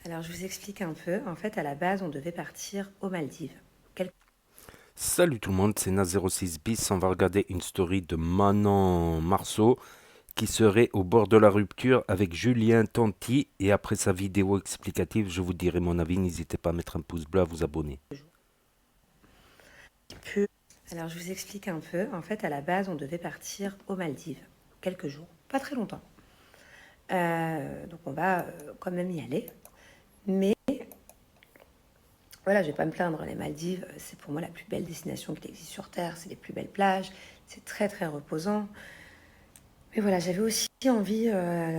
Alors, je vous explique un peu. En fait, à la base, on devait partir aux Maldives. Quel- Salut tout le monde, c'est Na06 bis. On va regarder une story de Manon Marceau qui serait au bord de la rupture avec Julien Tanti. Et après sa vidéo explicative, je vous dirai mon avis. N'hésitez pas à mettre un pouce bleu, à vous abonner. peu- Alors, je vous explique un peu. En fait, à la base, on devait partir aux Maldives. Quelques jours. Pas très longtemps. Donc, on va quand même y aller. Mais voilà, je vais pas me plaindre. Les Maldives, c'est pour moi la plus belle destination qui existe sur Terre. C'est les plus belles plages. C'est très, très reposant. Mais voilà, j'avais aussi envie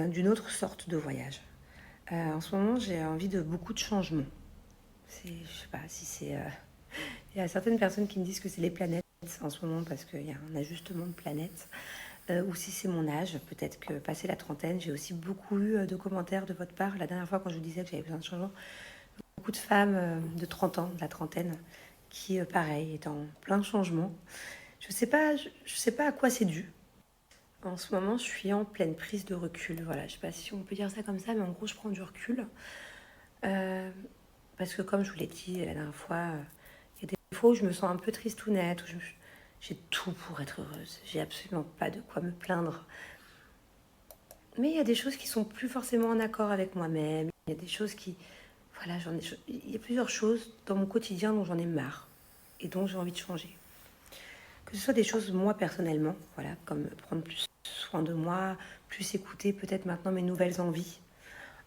d'une autre sorte de voyage. En ce moment, j'ai envie de beaucoup de changements. Je sais pas si c'est. Il y a certaines personnes qui me disent que c'est les planètes en ce moment parce qu'il y a un ajustement de planètes. Ou si c'est mon âge, peut-être que passé la trentaine, j'ai aussi beaucoup eu de commentaires de votre part. La dernière fois, quand je vous disais que j'avais besoin de changement, beaucoup de femmes de 30 ans, de la trentaine, qui, pareil, est en plein changement. Je sais pas à quoi c'est dû. En ce moment, je suis en pleine prise de recul. Voilà, je sais pas si on peut dire ça comme ça, mais en gros, je prends du recul. Euh, Parce que comme je vous l'ai dit la dernière fois, il y a des fois où je me sens un peu tristounette, j'ai tout pour être heureuse. J'ai absolument pas de quoi me plaindre. Mais il y a des choses qui sont plus forcément en accord avec moi-même. Il y a des choses qui... Voilà, il y a plusieurs choses dans mon quotidien dont j'en ai marre et dont j'ai envie de changer. Que ce soit des choses moi personnellement, voilà, comme prendre plus soin de moi, plus écouter peut-être maintenant mes nouvelles envies.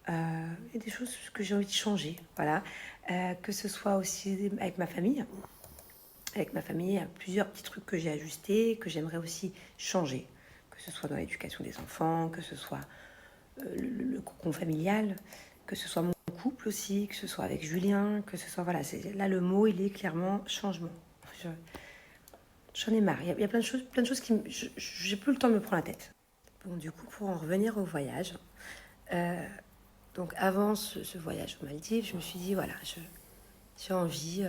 Il y a des choses que j'ai envie de changer, voilà. Que ce soit aussi avec ma famille. Avec ma famille, il y a plusieurs petits trucs que j'ai ajustés, que j'aimerais aussi changer. Que ce soit dans l'éducation des enfants, que ce soit le cocon familial, que ce soit mon couple aussi, que ce soit avec Julien, que ce soit... Voilà, là le mot, il est clairement changement. Je- J'en ai marre. Il y a plein de choses qui... J'ai plus le temps de me prendre la tête. Bon, du coup, pour en revenir au voyage, euh, donc avant ce voyage aux Maldives, je me suis dit, voilà, j'ai envie,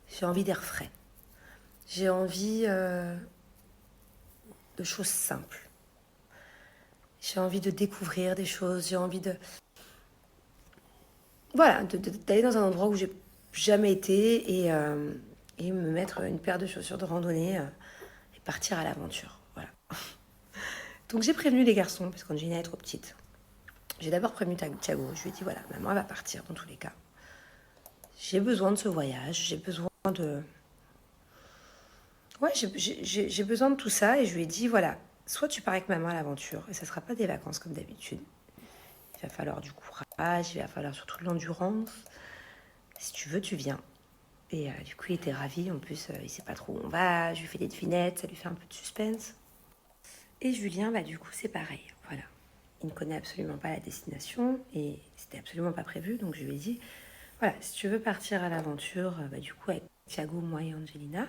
j'ai envie d'air frais. J'ai envie de choses simples. J'ai envie de découvrir des choses. J'ai envie de... Voilà, d'aller dans un endroit où j'ai jamais été et me mettre une paire de chaussures de randonnée et partir à l'aventure. Voilà. Donc j'ai prévenu les garçons, parce que Angelina est trop petite. J'ai d'abord prévenu Thiago. Je lui ai dit, voilà, maman elle va partir dans tous les cas. J'ai besoin de ce voyage. J'ai besoin de... Ouais, j'ai besoin de tout ça. Et je lui ai dit, voilà, soit tu pars avec maman à l'aventure, et ça sera pas des vacances comme d'habitude. Il va falloir du courage, il va falloir surtout de l'endurance. Si tu veux, tu viens. Et du coup, il était ravi. En plus, il sait pas trop où on va. Je lui fais des devinettes, ça lui fait un peu de suspense. Et Julien, bah, du coup, c'est pareil. Voilà. Il ne connaît absolument pas la destination et c'était absolument pas prévu. Donc, je lui ai dit voilà, si tu veux partir à l'aventure, bah, du coup, avec Thiago, moi et Angelina,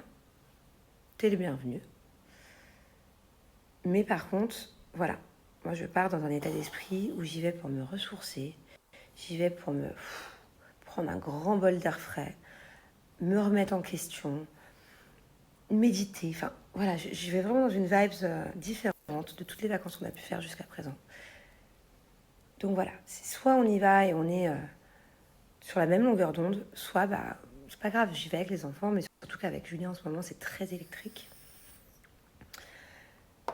t'es le bienvenu. Mais par contre, voilà, moi, je pars dans un état d'esprit où j'y vais pour me ressourcer. J'y vais pour me prendre un grand bol d'air frais, me remettre en question, méditer. Enfin, voilà, je vais vraiment dans une vibe différente de toutes les vacances qu'on a pu faire jusqu'à présent. Donc voilà, c'est soit on y va et on est sur la même longueur d'onde, soit bah c'est pas grave, j'y vais avec les enfants, mais surtout qu'avec Julien en ce moment c'est très électrique.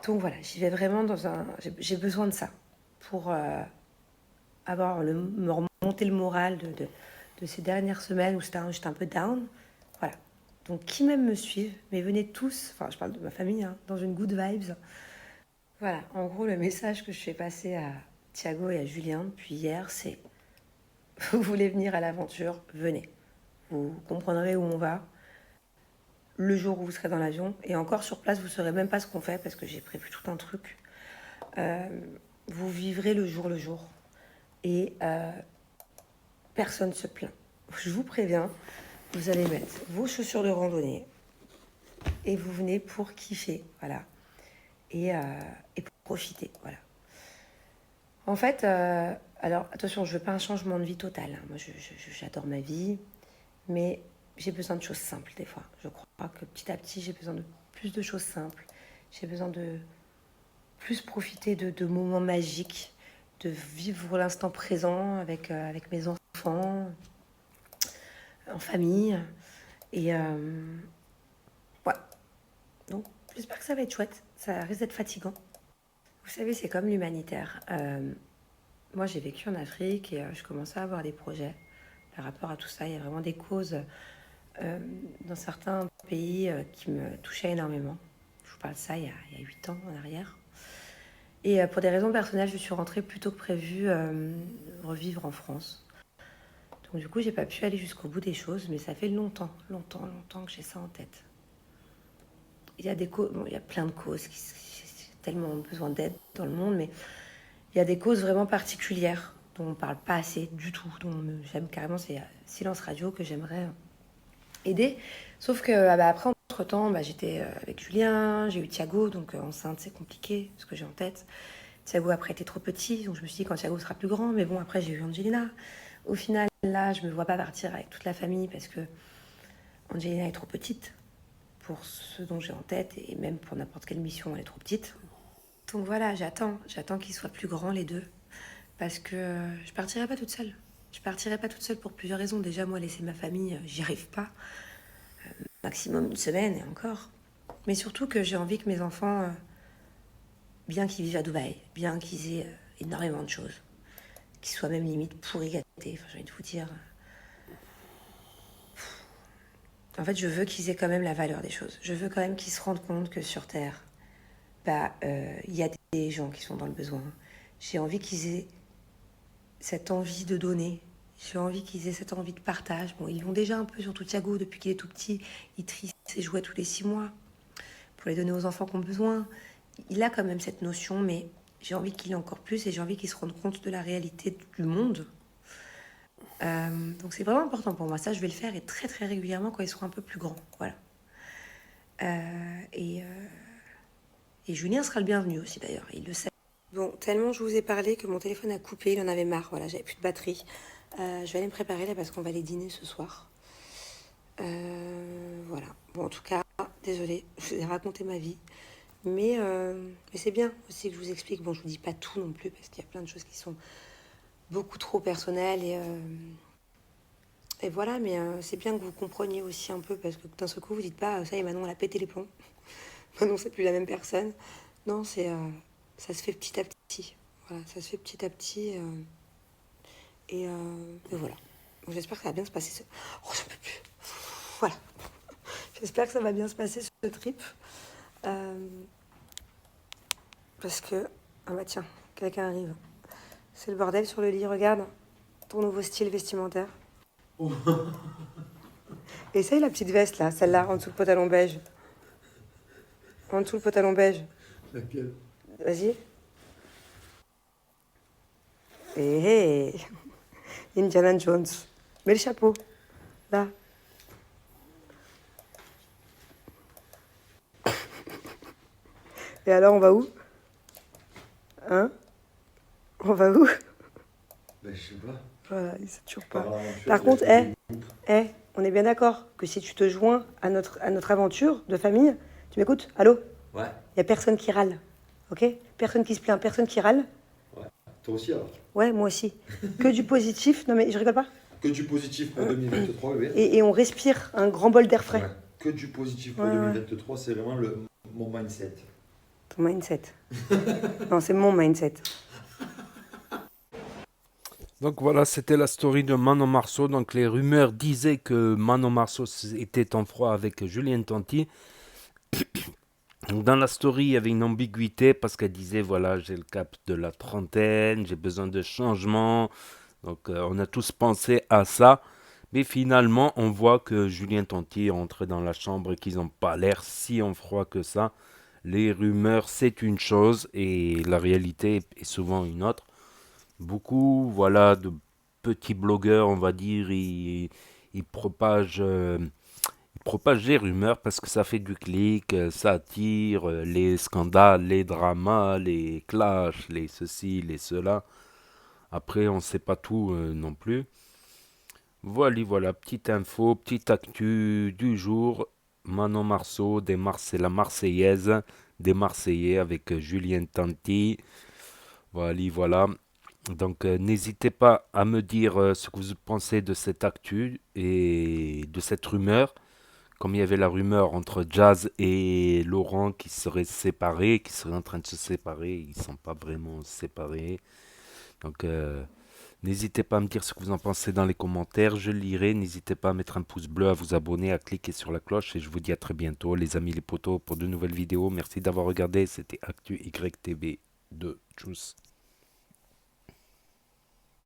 Donc voilà, j'y vais vraiment dans un... J'ai besoin de ça pour me remonter le moral de ces dernières semaines où j'étais un peu down. Voilà. Donc qui même me suivent, mais venez tous, enfin je parle de ma famille, hein, dans une good vibes. Voilà, en gros, le message que je fais passer à Thiago et à Julien depuis hier, c'est vous voulez venir à l'aventure, venez. Vous comprendrez où on va le jour où vous serez dans l'avion. Et encore sur place, vous ne saurez même pas ce qu'on fait parce que j'ai prévu tout un truc. Euh, Vous vivrez le jour le jour. Et personne ne se plaint. Je vous préviens, vous allez mettre vos chaussures de randonnée et vous venez pour kiffer. Voilà. Et pour profiter. Voilà. En fait, alors attention, je veux pas un changement de vie total, hein. Moi, j'adore ma vie, mais j'ai besoin de choses simples des fois. Je crois que petit à petit, j'ai besoin de plus de choses simples. J'ai besoin de plus profiter de moments magiques. de vivre l'instant présent avec mes enfants, en famille. Et ouais, donc j'espère que ça va être chouette. Ça risque d'être fatigant. Vous savez, c'est comme l'humanitaire. Moi, j'ai vécu en Afrique et je commençais à avoir des projets par rapport à tout ça. Il y a vraiment des causes dans certains pays qui me touchaient énormément. Je vous parle de ça il y a 8 ans en arrière. Et pour des raisons personnelles, je suis rentrée plus tôt que prévu revivre en France. Donc du coup, j'ai pas pu aller jusqu'au bout des choses, mais ça fait longtemps, longtemps, longtemps que j'ai ça en tête. Il y a des causes, bon, il y a plein de causes qui ont tellement besoin d'aide dans le monde, mais il y a des causes vraiment particulières dont on parle pas assez du tout, dont j'aime carrément, c'est Silence Radio que j'aimerais aider. Sauf que après, entre-temps, j'étais avec Julien, j'ai eu Thiago, donc enceinte, c'est compliqué, ce que j'ai en tête. Thiago, après, était trop petit, donc je me suis dit quand Thiago sera plus grand, mais bon, après, j'ai eu Angelina. Au final, là, je me vois pas partir avec toute la famille parce que Angelina est trop petite pour ce dont j'ai en tête, et même pour n'importe quelle mission, elle est trop petite. Donc voilà, j'attends qu'ils soient plus grands, les deux, parce que je partirai pas toute seule. Je partirai pas toute seule pour plusieurs raisons. Déjà, moi, laisser ma famille, j'y arrive pas. Maximum une semaine et encore. Mais surtout que j'ai envie que mes enfants, bien qu'ils vivent à Dubaï, bien qu'ils aient énormément de choses, qu'ils soient même limite pourri gâtés, enfin, j'ai envie de vous dire. En fait, je veux qu'ils aient quand même la valeur des choses. Je veux quand même qu'ils se rendent compte que sur Terre, il y a des gens qui sont dans le besoin. J'ai envie qu'ils aient cette envie de donner. J'ai envie qu'ils aient cette envie de partage. Bon, ils l'ont déjà un peu, surtout Thiago, depuis qu'il est tout petit. Il trie ses jouets tous les 6 mois pour les donner aux enfants qui ont besoin. Il a quand même cette notion, mais j'ai envie qu'il ait encore plus et j'ai envie qu'il se rende compte de la réalité du monde. Donc c'est vraiment important pour moi. Ça, je vais le faire et très très régulièrement quand ils seront un peu plus grands. Voilà. Et Julien sera le bienvenu aussi d'ailleurs, il le sait. Bon, tellement je vous ai parlé que mon téléphone a coupé, il en avait marre. Voilà, j'avais plus de batterie. Je vais aller me préparer là parce qu'on va aller dîner ce soir. Voilà. Bon, en tout cas, désolée, je vous ai raconté ma vie. Mais c'est bien aussi que je vous explique. Bon, je vous dis pas tout non plus parce qu'il y a plein de choses qui sont beaucoup trop personnelles et voilà. Mais c'est bien que vous compreniez aussi un peu parce que d'un seul coup, vous dites pas ça y est, Manon, elle a pété les plombs. Manon, c'est plus la même personne. Non, ça se fait petit à petit. Voilà, ça se fait petit à petit. Et voilà. Donc, j'espère que ça va bien se passer. Oh, j'en peux plus. Voilà. J'espère que ça va bien se passer ce trip. Parce que... Ah bah tiens, quelqu'un arrive. C'est le bordel sur le lit, regarde. Ton nouveau style vestimentaire. Essaye la petite veste là, celle-là, en dessous le pantalon beige. En dessous le pantalon beige. Laquelle? Vas-y. Hé, Indiana Jones. Mets le chapeau. Là. Et alors, on va où? Hein? On va où? Ben, je sais pas. Voilà, il sait toujours Par pas. l'aventure, Par il y a contre, que des groupes. on est bien d'accord que si tu te joins à notre aventure de famille, tu m'écoutes? Allô? Ouais, Il n'y a personne qui râle. Ok? Personne qui se plaint, personne qui râle. ouais. Toi aussi, alors. Ouais, moi aussi. Que du positif. Non, mais je rigole pas. Que du positif pour 2023, bébé. Et on respire un grand bol d'air frais. Ouais. Que du positif pour Ouais, ouais. 2023, c'est vraiment mon mindset. Ton mindset. Non, c'est mon mindset. Donc voilà, c'était la story de Manon Marceau. Donc les rumeurs disaient que Manon Marceau était en froid avec Julien Tanti. Donc, dans la story, il y avait une ambiguïté parce qu'elle disait voilà, j'ai le cap de la trentaine, j'ai besoin de changement. Donc on a tous pensé à ça. Mais finalement, on voit que Julien Tanti est entré dans la chambre et qu'ils n'ont pas l'air si en froid que ça. Les rumeurs, c'est une chose et la réalité est souvent une autre. Beaucoup, voilà, de petits blogueurs, on va dire, ils propagent les rumeurs parce que ça fait du clic, ça attire les scandales, les dramas, les clashs, les ceci, les cela. Après, on ne sait pas tout non plus. Voilà, voilà, petite info, petite actu du jour. Manon Marceau, c'est la Marseillaise, des Marseillais avec Julien Tanti. Voilà, voilà. Donc n'hésitez pas à me dire ce que vous pensez de cette actu et de cette rumeur. Comme il y avait la rumeur entre Jazz et Laurent qui seraient séparés, qui seraient en train de se séparer, ils ne sont pas vraiment séparés. Donc n'hésitez pas à me dire ce que vous en pensez dans les commentaires, je lirai. N'hésitez pas à mettre un pouce bleu, à vous abonner, à cliquer sur la cloche et je vous dis à très bientôt les amis les potos pour de nouvelles vidéos. Merci d'avoir regardé, c'était Actu YTV de Tchuss.